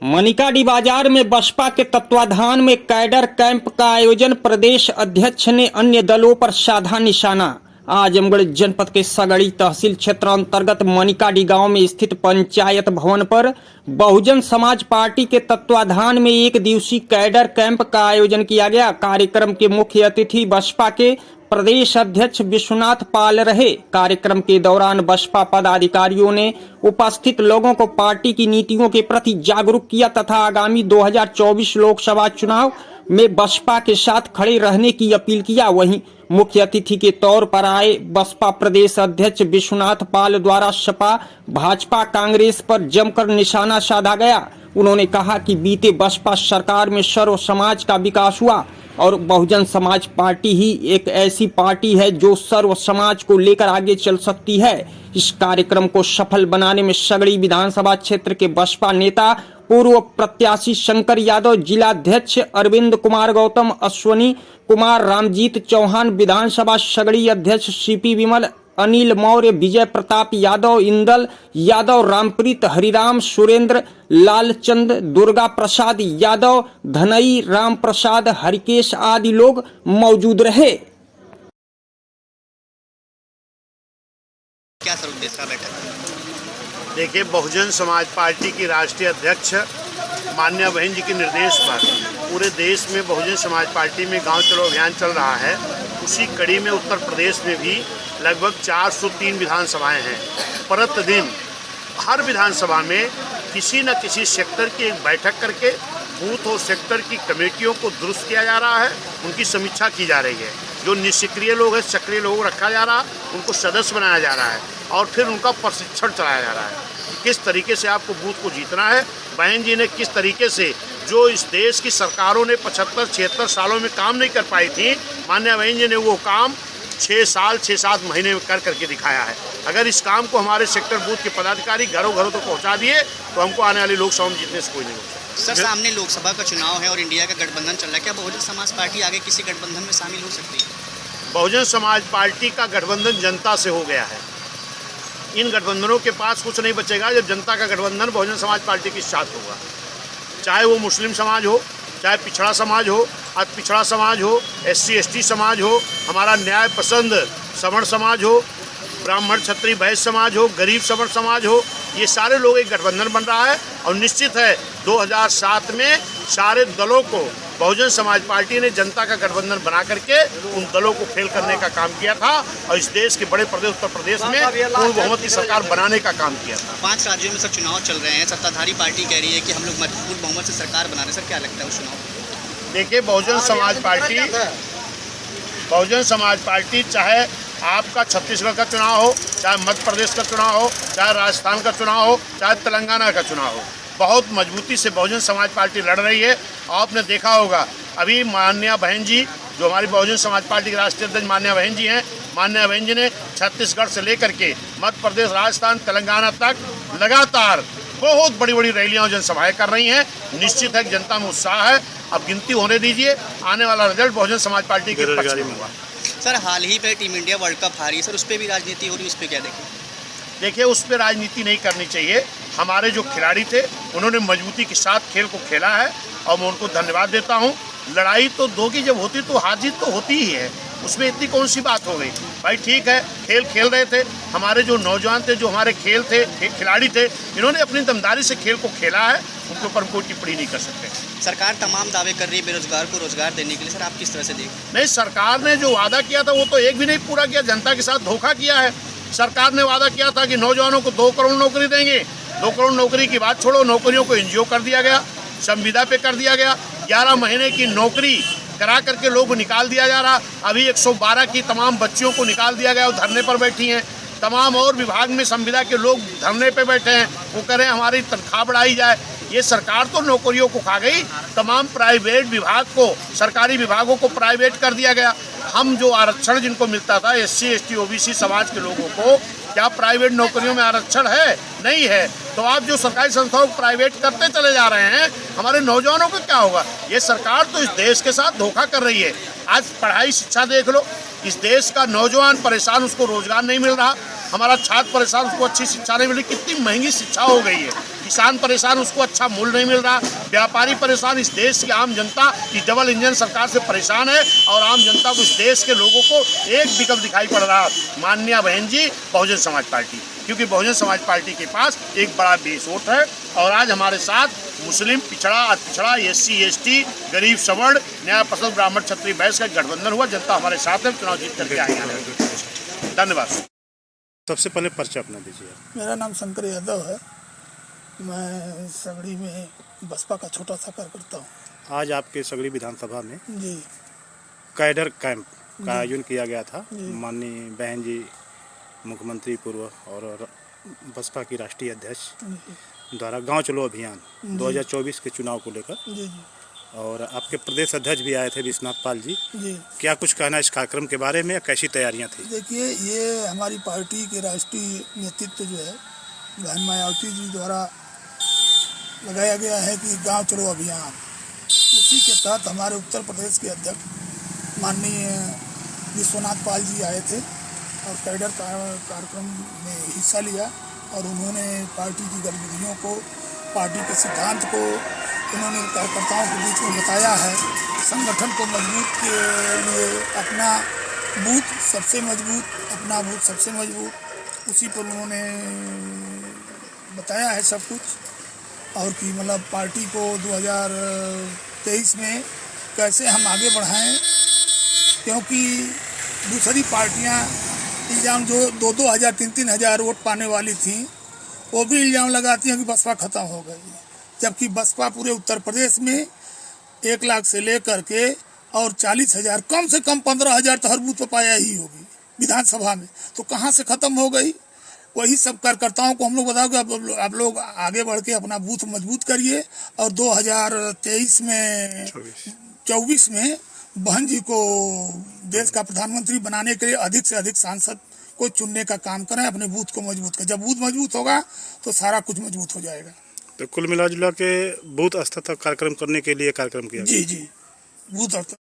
मनिकाडी बाजार में बसपा के तत्वाधान में कैडर कैंप का आयोजन। प्रदेश अध्यक्ष ने अन्य दलों पर साधा निशाना। आजमगढ़ जनपद के सगड़ी तहसील क्षेत्र अंतर्गत मनिकाडी गांव में स्थित पंचायत भवन पर बहुजन समाज पार्टी के तत्वाधान में एक दिवसीय कैडर कैंप का आयोजन किया गया। कार्यक्रम के मुख्य अतिथि बसपा के प्रदेश अध्यक्ष विश्वनाथ पाल रहे। कार्यक्रम के दौरान बसपा पदाधिकारियों ने उपस्थित लोगों को पार्टी की नीतियों के प्रति जागरूक किया तथा आगामी 2024 लोकसभा चुनाव में बसपा के साथ खड़े रहने की अपील किया। वहीं मुख्य अतिथि के तौर पर आए बसपा प्रदेश अध्यक्ष विश्वनाथ पाल द्वारा सपा भाजपा कांग्रेस पर जमकर निशाना साधा गया। उन्होंने कहा कि बीते बसपा सरकार में सर्व समाज का विकास हुआ और बहुजन समाज पार्टी ही एक ऐसी पार्टी है जो सर्व समाज को लेकर आगे चल सकती है। इस कार्यक्रम को सफल बनाने में सगड़ी विधानसभा क्षेत्र के बसपा नेता पूर्व प्रत्याशी शंकर यादव, जिलाध्यक्ष अरविंद कुमार गौतम, अश्वनी कुमार, रामजीत चौहान, विधानसभा सगड़ी अध्यक्ष सीपी विमल, अनिल मौर्य, विजय प्रताप यादव, इंदल यादव, रामप्रीत, हरिराम, सुरेंद्र, लालचंद, दुर्गा प्रसाद यादव, धनई, राम प्रसाद, हरिकेश आदि लोग मौजूद रहे। क्या सर उद्देश्य का बैठक? देखिए, बहुजन समाज पार्टी की राष्ट्रीय अध्यक्ष माननीय बहन जी के निर्देश पर पूरे देश में बहुजन समाज पार्टी में गांव चलो अभियान चल रहा है। उसी कड़ी में उत्तर प्रदेश में भी लगभग 403 विधानसभाएं हैं। प्रतिदिन हर विधानसभा में किसी न किसी सेक्टर की एक बैठक करके बूथ और सेक्टर की कमेटियों को दुरुस्त किया जा रहा है, उनकी समीक्षा की जा रही है। जो निष्क्रिय लोग हैं, सक्रिय लोग रखा जा रहा है, उनको सदस्य बनाया जा रहा है और फिर उनका प्रशिक्षण चलाया जा रहा है। किस तरीके से आपको बूथ को जीतना है, बहन जी ने किस तरीके से जो इस देश की सरकारों ने 75-76 सालों में काम नहीं कर पाई थी, माननीय बहन जी ने वो काम 6 साल 6-7 महीने में कर करके दिखाया है। अगर इस काम को हमारे सेक्टर बूथ के पदाधिकारी घरों घरों तक पहुंचा दिए तो हमको आने वाली लोकसभा में जीतने से कोई नहीं होता। सर, सामने लोकसभा का चुनाव है और इंडिया का गठबंधन चल रहा है, क्या बहुजन समाज पार्टी आगे किसी गठबंधन में शामिल हो सकती है? बहुजन समाज पार्टी का गठबंधन जनता से हो गया है। इन गठबंधनों के पास कुछ नहीं बचेगा जब जनता का गठबंधन बहुजन समाज पार्टी के साथ होगा। चाहे वो मुस्लिम समाज हो, चाहे पिछड़ा समाज हो, अति पिछड़ा समाज हो, SC/ST समाज हो, हमारा न्याय पसंद सवर्ण समाज हो, ब्राह्मण क्षत्रिय वैश्य समाज हो, गरीब सवर्ण समाज हो, ये सारे लोग एक गठबंधन बन रहा है। और निश्चित है 2007 में सारे दलों को बहुजन समाज पार्टी ने जनता का गठबंधन बना करके उन दलों को फेल करने का काम किया था और इस देश के बड़े प्रदेश उत्तर प्रदेश में पूर्ण बहुमत की सरकार बनाने का काम किया था। 5 राज्यों में सर चुनाव चल रहे हैं, सत्ताधारी पार्टी कह रही है कि हम लोग पूर्ण बहुमत से सरकार बना रहे हैं। सर, क्या लगता है उस चुनाव? देखिए, बहुजन समाज पार्टी चाहे आपका छत्तीसगढ़ का चुनाव हो, चाहे मध्य प्रदेश का चुनाव हो, चाहे राजस्थान का चुनाव हो, चाहे तेलंगाना का चुनाव हो, बहुत मजबूती से बहुजन समाज पार्टी लड़ रही है। आपने देखा होगा अभी माननीय बहन जी जो हमारी बहुजन समाज पार्टी के राष्ट्रीय अध्यक्ष माननीय बहन जी हैं, माननीय बहन जी ने छत्तीसगढ़ से लेकर के मध्य प्रदेश, राजस्थान, तेलंगाना तक लगातार बहुत बड़ी बड़ी रैलियां और जनसभाएं कर रही हैं। निश्चित है कि जनता में उत्साह है। अब गिनती होने दीजिए, आने वाला रिजल्ट बहुजन समाज पार्टी के पक्ष में होगा। सर, हाल ही पे टीम इंडिया वर्ल्ड कप हारी, सर उस पर भी राजनीति हो रही है, उस पर क्या देखें? देखिए, उस पर राजनीति नहीं करनी चाहिए। हमारे जो खिलाड़ी थे उन्होंने मजबूती के साथ खेल को खेला है और मैं उनको धन्यवाद देता हूं। लड़ाई तो दो की जब होती तो हार जीत तो होती ही है, उसमें इतनी कौन सी बात हो गई भाई। ठीक है, खेल खेल रहे थे, हमारे जो नौजवान थे, जो हमारे खेल थे, खिलाड़ी थे, इन्होंने अपनी दमदारी से खेल को खेला है, उनके ऊपर कोई टिप्पणी नहीं कर सकते। सरकार तमाम दावे कर रही है बेरोजगार को रोजगार देने के लिए, सर आप किस तरह से देखें? नहीं, सरकार ने जो वादा किया था वो तो एक भी नहीं पूरा किया, जनता के साथ धोखा किया है। सरकार ने वादा किया था कि नौजवानों को 2 करोड़ नौकरी देंगे। 2 करोड़ नौकरी की बात छोड़ो, नौकरियों को NGO कर दिया गया, संविदा पे कर दिया गया। 11 महीने की नौकरी करा करके लोगों को निकाल दिया जा रहा। अभी 112 की तमाम बच्चियों को निकाल दिया गया और धरने पर बैठी हैं। तमाम और विभाग में संविदा के लोग धरने पे बैठे हैं, वो कह रहे हैं हमारी तनख्वाह बढ़ाई जाए। ये सरकार तो नौकरियों को खा गई, तमाम प्राइवेट विभाग को, सरकारी विभागों को प्राइवेट कर दिया गया। हम जो आरक्षण जिनको मिलता था SC/ST OBC समाज के लोगों को, क्या प्राइवेट नौकरियों में आरक्षण है? नहीं है। तो आप जो सरकारी संस्थाओं को प्राइवेट करते चले जा रहे हैं, हमारे नौजवानों का क्या होगा? ये सरकार तो इस देश के साथ धोखा कर रही है। आज पढ़ाई शिक्षा देख लो, इस देश का नौजवान परेशान, उसको रोजगार नहीं मिल रहा। हमारा छात्र परेशान, उसको अच्छी शिक्षा नहीं मिल रही। कितनी महंगी शिक्षा हो गई है, किसान परेशान, उसको अच्छा मूल्य नहीं मिल रहा, व्यापारी परेशान, इस देश की आम जनता की डबल इंजन सरकार से परेशान है और आम जनता को, इस देश के लोगों को एक विकल्प दिखाई पड़ रहा है, माननीय बहन जी, बहुजन समाज पार्टी। क्योंकि बहुजन समाज पार्टी के पास एक बड़ा बेस वोट है और आज हमारे साथ मुस्लिम, पिछड़ा, अतिपिछड़ा, SC ST, गरीब सवर्ण, न्याय पसंद, ब्राह्मण, क्षत्रिय, वैश्य का गठबंधन हुआ। जनता हमारे साथ है, चुनाव जीत करके आए हैं। धन्यवाद। सबसे पहले पर्चा अपना दीजिए। मेरा नाम शंकर यादव है। मैं सगड़ी में बसपा का छोटा सा कार्यकर्ता हूँ। आज आपके सगड़ी विधानसभा में जी कैडर कैंप का आयोजन किया गया था। माननीय बहन जी, मुख्यमंत्री पूर्व और बसपा की राष्ट्रीय अध्यक्ष द्वारा गांव चलो अभियान 2024 के चुनाव को लेकर, जी जी और आपके प्रदेश अध्यक्ष भी आए थे, विश्वनाथ पाल जी। जी क्या कुछ कहना इस कार्यक्रम के बारे में, कैसी तैयारियां थी? देखिए, ये हमारी पार्टी के राष्ट्रीय नेतृत्व जो है बहन मायावती जी द्वारा लगाया गया है कि गांव चलो अभियान। उसी के तहत हमारे उत्तर प्रदेश के अध्यक्ष माननीय विश्वनाथ पाल जी आए थे और कैडर कार्यक्रम में हिस्सा लिया और उन्होंने पार्टी की गतिविधियों को, पार्टी के सिद्धांत को उन्होंने कार्यकर्ताओं के बीच में बताया है। संगठन को मजबूत के लिए अपना बूथ सबसे मजबूत, अपना बूथ सबसे मजबूत, उसी पर उन्होंने बताया है सब कुछ। और कि मतलब पार्टी को 2023 में कैसे हम आगे बढ़ाएं, क्योंकि दूसरी पार्टियां इल्ज़ाम जो 2-2 हज़ार 3-3 हज़ार वोट पाने वाली थी, वो भी इल्ज़ाम लगाती हैं कि बसपा ख़त्म हो गई, जबकि बसपा पूरे उत्तर प्रदेश में 1 लाख से लेकर के और 40,000, कम से कम 15,000 तो हर बूथ पर पाया ही होगी विधानसभा में। तो कहाँ से ख़त्म हो गई? वही सब कार्यकर्ताओं को हम लोग बताओ कि आप लोग आगे बढ़ के अपना बूथ मजबूत करिए और 2024 में बहन जी को देश का प्रधानमंत्री बनाने के लिए अधिक से अधिक सांसद को चुनने का काम करें, अपने बूथ को मजबूत करें। जब बूथ मजबूत होगा तो सारा कुछ मजबूत हो जाएगा। तो कुल मिला जुला के बूथ स्तर तक कार्यक्रम करने के लिए कार्यक्रम किया जी जी, बूथ स्तर